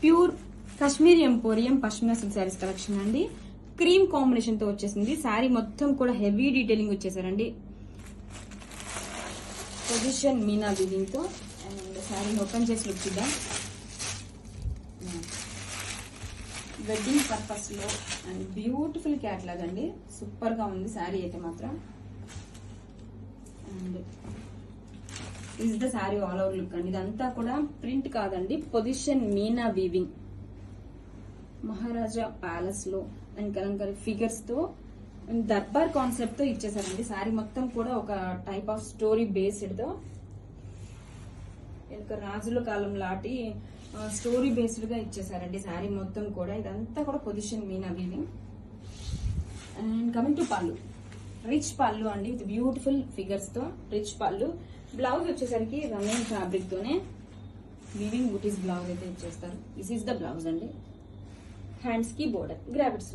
Pure Kashmiri emporium pashmina silk sarees collection అండి. Cream combination తో వచ్చేసింది. శారీ మొత్తం కూడా హెవీ డీటెయిలింగ్ వచ్చేసారండి. పొజిషన్ మీనా వీవింగ్ తో. అండ్ శారీని ఓపెన్ చేసి లుక్ చూద్దాం. వెడ్డింగ్ పర్పస్ లో అండ్ బ్యూటిఫుల్ క్యాట్లాగ్ అండి. సూపర్ గా ఉంది శారీ అయితే మాత్రం. And is the saree all over look అండి. ఇదంతా కూడా ప్రింట్ కాదండి, position meena weaving. Maharaja palace లో అండ్ కలంకారీ ఫిగర్స్ తో అండ్ దర్బార్ కాన్సెప్ట్ తో ఇచ్చేసారండి. శారీ మొత్తం కూడా ఒక టైప్ ఆఫ్ స్టోరీ బేస్డ్ తో, రాజుల కాలం లాంటి స్టోరీ బేస్డ్ గా ఇచ్చేసారండి శారీ మొత్తం కూడా. ఇదంతా కూడా position meena weaving. And coming to పళ్ళు, రిచ్ పళ్ళు అండి విత్ బ్యూటిఫుల్ ఫిగర్స్ తో రిచ్ పళ్ళు. బ్లౌజ్ వచ్చేసరికి రన్నింగ్ ఫ్యాబ్రిక్ తోనే వీవింగ్ బుటీస్ బ్లౌజ్ అయితే ఇచ్చేస్తారు. దిస్ ఈస్ ద బ్లౌజ్ అండి. హ్యాండ్స్ కి బోర్డర్ గ్రావిడ్స్.